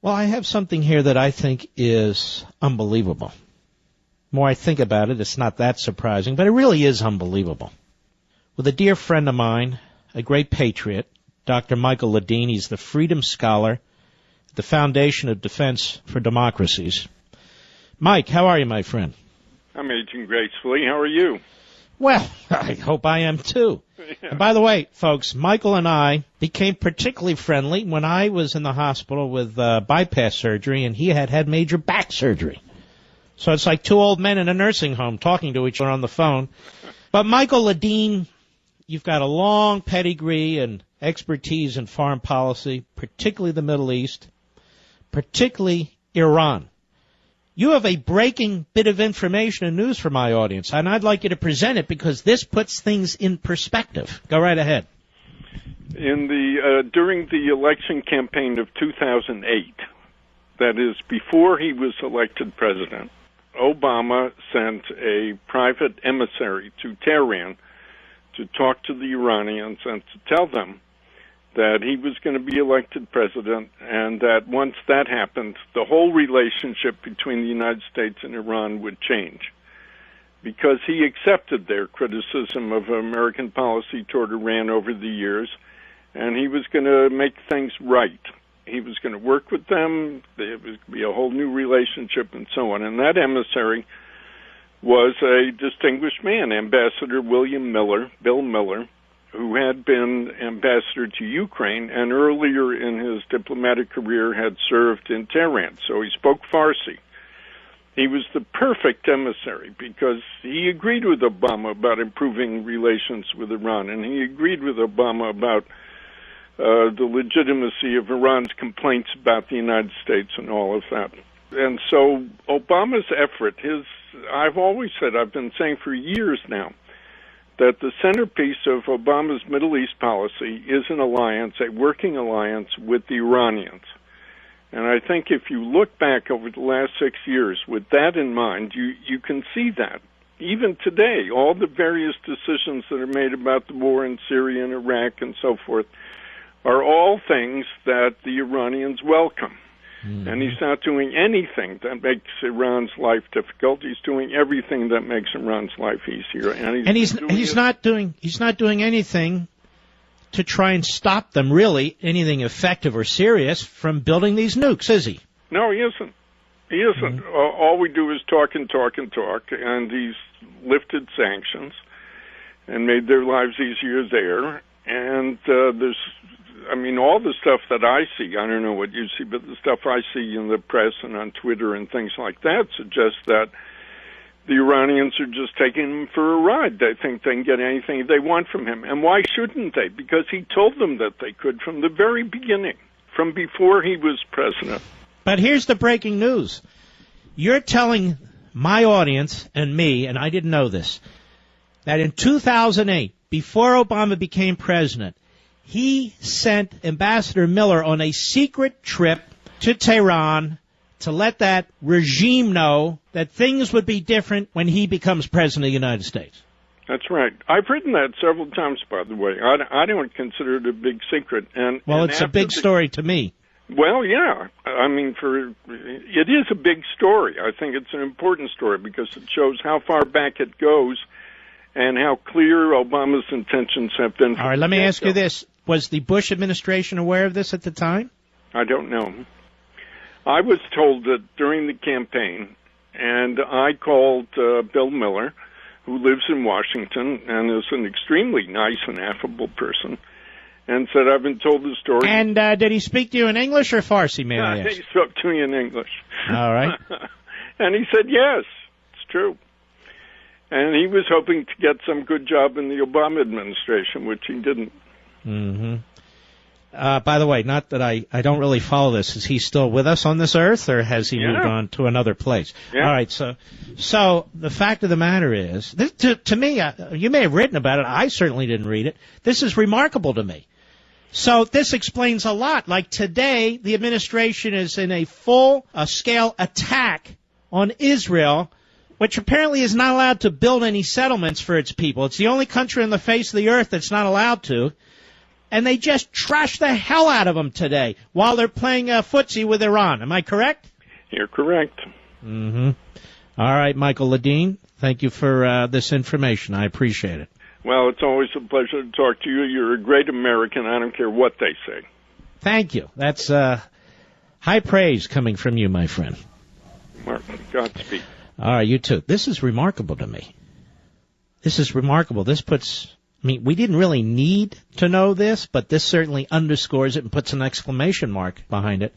Well, I have something here that I think is unbelievable. The more I think about it, it's not that surprising, but it really is unbelievable. With a dear friend of mine, a great patriot, Dr. Michael Ledeem, he's the Freedom Scholar at the Foundation of Defense for Democracies. Mike, how are you, my friend? I'm aging gracefully. How are you? Well, I hope I am too. Yeah. And by the way, folks, Michael and I became particularly friendly when I was in the hospital with bypass surgery and he had major back surgery. So it's like two old men in a nursing home talking to each other on the phone. But Michael Ledeem, you've got a long pedigree and expertise in foreign policy, particularly the Middle East, particularly Iran. You have a breaking bit of information and news for my audience, and I'd like you to present it because this puts things in perspective. Go right ahead. During the election campaign of 2008, that is before he was elected president, Obama sent a private emissary to Tehran to talk to the Iranians and to tell them that he was going to be elected president, and that once that happened, the whole relationship between the United States and Iran would change, because he accepted their criticism of American policy toward Iran over the years, and he was going to make things right. He was going to work with them. There was going to be a whole new relationship and so on. And that emissary was a distinguished man, Ambassador Bill Miller, who had been ambassador to Ukraine and earlier in his diplomatic career had served in Tehran. So he spoke Farsi. He was the perfect emissary because he agreed with Obama about improving relations with Iran, and he agreed with Obama about the legitimacy of Iran's complaints about the United States and all of that. And so Obama's effort, I've always said, I've been saying for years now, that the centerpiece of Obama's Middle East policy is an alliance, a working alliance with the Iranians. And I think if you look back over the last 6 years with that in mind, you can see that. Even today, all the various decisions that are made about the war in Syria and Iraq and so forth are all things that the Iranians welcome. And he's not doing anything that makes Iran's life difficult. He's doing everything that makes Iran's life easier. And he's not doing anything to try and stop them, really, anything effective or serious, from building these nukes, is he? No, he isn't. He isn't. All we do is talk and talk and talk, and he's lifted sanctions and made their lives easier there. And all the stuff that I see, I don't know what you see, but the stuff I see in the press and on Twitter and things like that suggests that the Iranians are just taking him for a ride. They think they can get anything they want from him. And why shouldn't they? Because he told them that they could from the very beginning, from before he was president. But here's the breaking news. You're telling my audience and me, and I didn't know this, that in 2008, before Obama became president, he sent Ambassador Miller on a secret trip to Tehran to let that regime know that things would be different when he becomes president of the United States. That's right. I've written that several times, by the way. I don't consider it a big secret. Well, it's a big story to me. Well, yeah. It is a big story. I think it's an important story because it shows how far back it goes and how clear Obama's intentions have been. All right, let me ask you this. Was the Bush administration aware of this at the time? I don't know. I was told that during the campaign, and I called Bill Miller, who lives in Washington and is an extremely nice and affable person, and said, I've been told the story. And did he speak to you in English or Farsi, may I ask? He spoke to me in English. All right. And he said, yes, it's true. And he was hoping to get some good job in the Obama administration, which he didn't. Mm-hmm. By the way, not that I don't really follow this. Is he still with us on this earth, or has he moved on to another place? Yeah. All right, so the fact of the matter is, this, to me, you may have written about it. I certainly didn't read it. This is remarkable to me. So this explains a lot. Like today, the administration is in a full-scale attack on Israel, which apparently is not allowed to build any settlements for its people. It's the only country on the face of the earth that's not allowed to. And they just trashed the hell out of them today while they're playing footsie with Iran. Am I correct? You're correct. Mm-hmm. All right, Michael Ledeem, thank you for this information. I appreciate it. Well, it's always a pleasure to talk to you. You're a great American. I don't care what they say. Thank you. That's high praise coming from you, my friend. Mark, Godspeed. All right, you too. This is remarkable to me. This is remarkable. This puts... I mean, we didn't really need to know this, but this certainly underscores it and puts an exclamation mark behind it.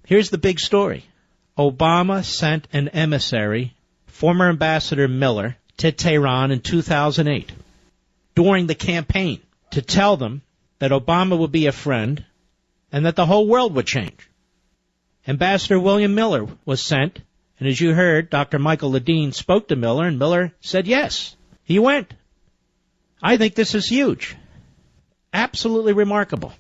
Here's the big story. Obama sent an emissary, former Ambassador Miller, to Tehran in 2008 during the campaign to tell them that Obama would be a friend and that the whole world would change. Ambassador William Miller was sent, and as you heard, Dr. Michael Ledeem spoke to Miller, and Miller said yes. He went. I think this is huge. Absolutely remarkable.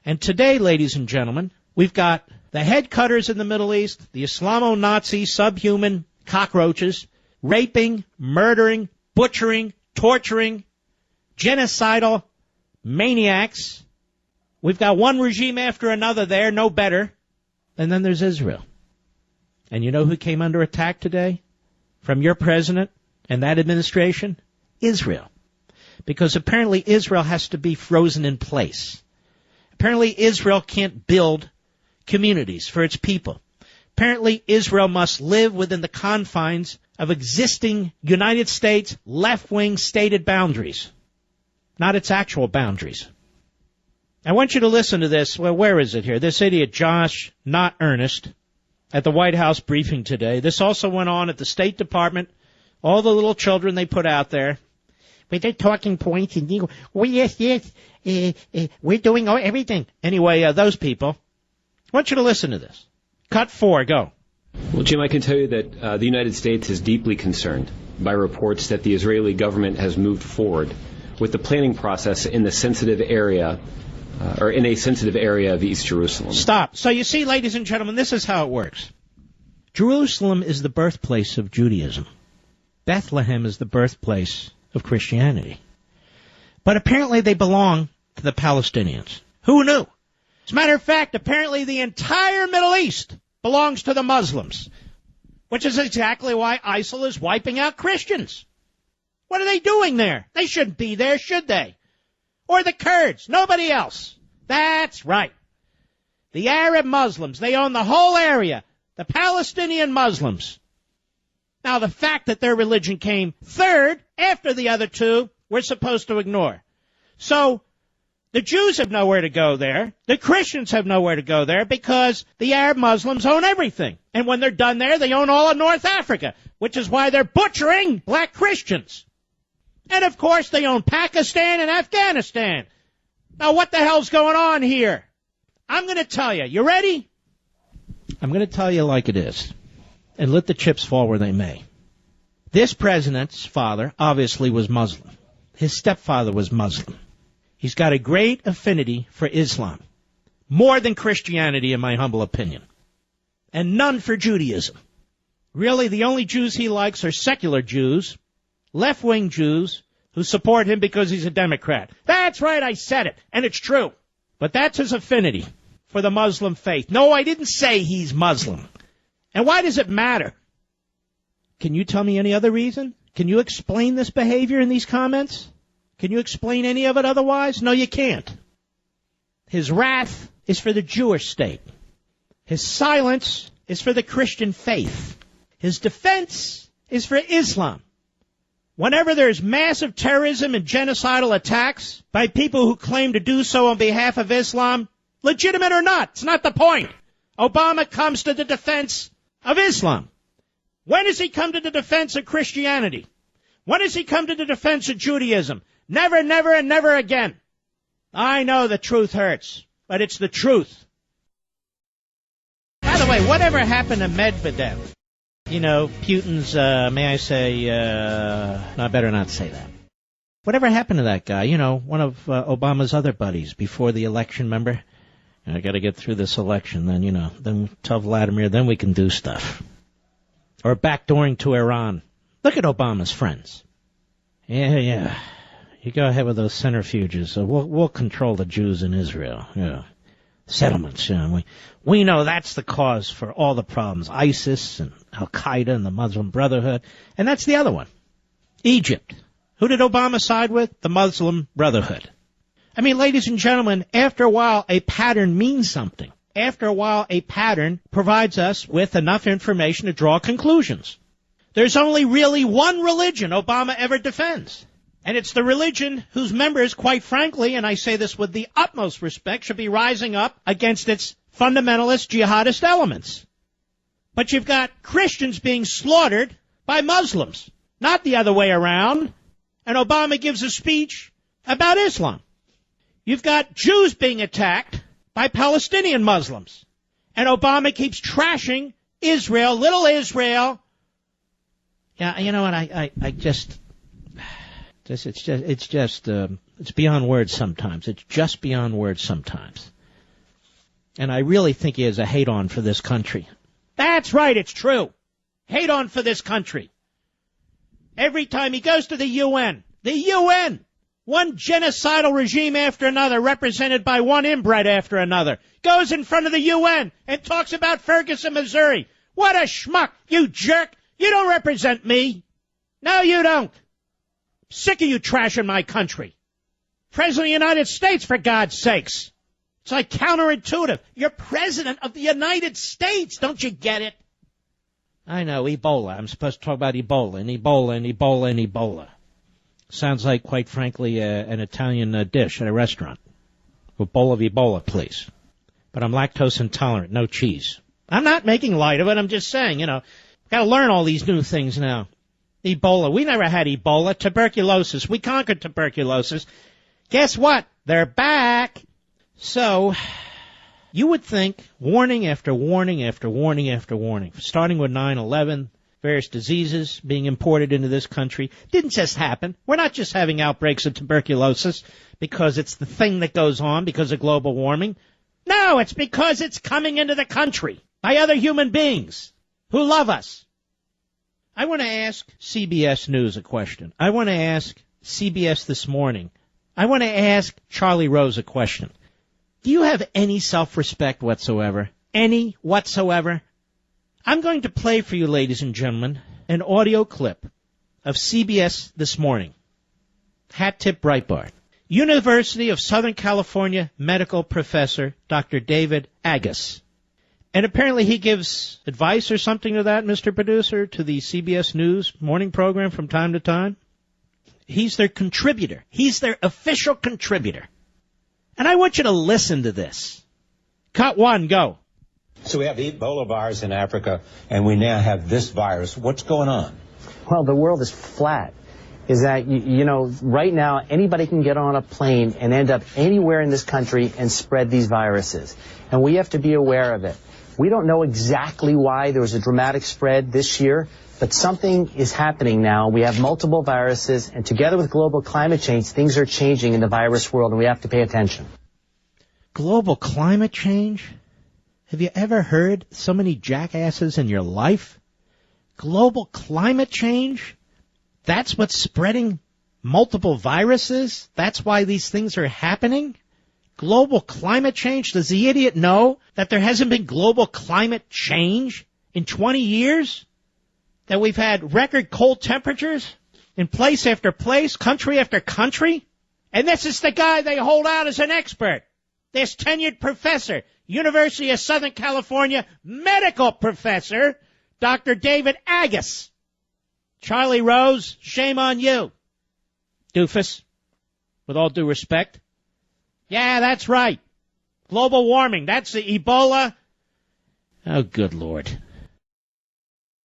And today, ladies and gentlemen, we've got the head cutters in the Middle East, the Islamo-Nazi subhuman cockroaches, raping, murdering, butchering, torturing, genocidal maniacs. We've got one regime after another there, no better. And then there's Israel. And you know who came under attack today from your president and that administration? Israel. Because apparently Israel has to be frozen in place. Apparently Israel can't build communities for its people. Apparently Israel must live within the confines of existing United States left-wing stated boundaries, not its actual boundaries. I want you to listen to this. Well, where is it here? This idiot Josh, not Ernest, at the White House briefing today. This also went on at the State Department. All the little children they put out there. With their talking points and we're doing everything. Anyway, those people. I want you to listen to this. Cut 4, go. Well, Jim, I can tell you that the United States is deeply concerned by reports that the Israeli government has moved forward with the planning process in the sensitive area, or in a sensitive area of East Jerusalem. Stop. So you see, ladies and gentlemen, this is how it works. Jerusalem is the birthplace of Judaism. Bethlehem is the birthplace of Christianity. But apparently they belong to the Palestinians. Who knew? As a matter of fact, apparently the entire Middle East belongs to the Muslims, which is exactly why ISIL is wiping out Christians. What are they doing there? They shouldn't be there, should they? Or the Kurds, nobody else. That's right. The Arab Muslims, they own the whole area. The Palestinian Muslims. Now, the fact that their religion came third after the other two, we're supposed to ignore. So, the Jews have nowhere to go there. The Christians have nowhere to go there because the Arab Muslims own everything. And when they're done there, they own all of North Africa, which is why they're butchering black Christians. And, of course, they own Pakistan and Afghanistan. Now, what the hell's going on here? I'm going to tell you. You ready? I'm going to tell you like it is. And let the chips fall where they may. This president's father obviously was Muslim. His stepfather was Muslim. He's got a great affinity for Islam. More than Christianity, in my humble opinion. And none for Judaism. Really, the only Jews he likes are secular Jews, left-wing Jews, who support him because he's a Democrat. That's right, I said it, and it's true. But that's his affinity for the Muslim faith. No, I didn't say he's Muslim. And why does it matter? Can you tell me any other reason? Can you explain this behavior in these comments? Can you explain any of it otherwise? No, you can't. His wrath is for the Jewish state. His silence is for the Christian faith. His defense is for Islam. Whenever there's massive terrorism and genocidal attacks by people who claim to do so on behalf of Islam, legitimate or not, it's not the point. Obama comes to the defense of Islam. When does he come to the defense of Christianity? When does he come to the defense of Judaism? Never, never, and never again. I know the truth hurts, but it's the truth. By the way, whatever happened to Medvedev? You know, Putin's, may I say, no, I better not say that. Whatever happened to that guy? You know, one of Obama's other buddies before the election, remember? I got to get through this election, then, you know, then tell Vladimir, then we can do stuff. Or backdooring to Iran. Look at Obama's friends. Yeah. You go ahead with those centrifuges. We'll control the Jews in Israel. Yeah. Settlements. Yeah. We know that's the cause for all the problems. ISIS and Al-Qaeda and the Muslim Brotherhood. And that's the other one. Egypt. Who did Obama side with? The Muslim Brotherhood. I mean, ladies and gentlemen, after a while, a pattern means something. After a while, a pattern provides us with enough information to draw conclusions. There's only really one religion Obama ever defends. And it's the religion whose members, quite frankly, and I say this with the utmost respect, should be rising up against its fundamentalist jihadist elements. But you've got Christians being slaughtered by Muslims, not the other way around. And Obama gives a speech about Islam. You've got Jews being attacked by Palestinian Muslims. And Obama keeps trashing Israel, little Israel. Yeah, you know what, it's beyond words sometimes. It's just beyond words sometimes. And I really think he has a hate-on for this country. That's right, it's true. Hate-on for this country. Every time he goes to the UN, one genocidal regime after another, represented by one inbred after another, goes in front of the UN and talks about Ferguson, Missouri. What a schmuck, you jerk. You don't represent me. No, you don't. Sick of you trashing my country. President of the United States, for God's sakes. It's like counterintuitive. You're President of the United States. Don't you get it? I know, Ebola. I'm supposed to talk about Ebola and Ebola and Ebola and Ebola. Sounds like, quite frankly, an Italian dish at a restaurant. A bowl of Ebola, please. But I'm lactose intolerant, no cheese. I'm not making light of it. I'm just saying, got to learn all these new things now. Ebola. We never had Ebola. Tuberculosis. We conquered tuberculosis. Guess what? They're back. So, you would think warning after warning after warning after warning, starting with 9/11, various diseases being imported into this country, didn't just happen. We're not just having outbreaks of tuberculosis because it's the thing that goes on because of global warming. No, it's because it's coming into the country by other human beings who love us. I want to ask CBS News a question. I want to ask CBS This Morning. I want to ask Charlie Rose a question. Do you have any self-respect whatsoever? Any whatsoever? I'm going to play for you, ladies and gentlemen, an audio clip of CBS This Morning. Hat tip Breitbart. University of Southern California medical professor Dr. David Agus. And apparently he gives advice or something to that, Mr. Producer, to the CBS News morning program from time to time. He's their contributor. He's their official contributor. And I want you to listen to this. Cut one, go. So we have the Ebola virus in Africa, and we now have this virus. What's going on? Well, the world is flat. Is that, right now, anybody can get on a plane and end up anywhere in this country and spread these viruses. And we have to be aware of it. We don't know exactly why there was a dramatic spread this year, but something is happening now. We have multiple viruses, and together with global climate change, things are changing in the virus world, and we have to pay attention. Global climate change? Have you ever heard so many jackasses in your life? Global climate change? That's what's spreading multiple viruses? That's why these things are happening? Global climate change? Does the idiot know that there hasn't been global climate change in 20 years? That we've had record cold temperatures in place after place, country after country? And this is the guy they hold out as an expert. This tenured professor, University of Southern California medical professor, Dr. David Agus. Charlie Rose, shame on you, doofus, with all due respect. Yeah, that's right. Global warming, that's the Ebola. Oh, good Lord.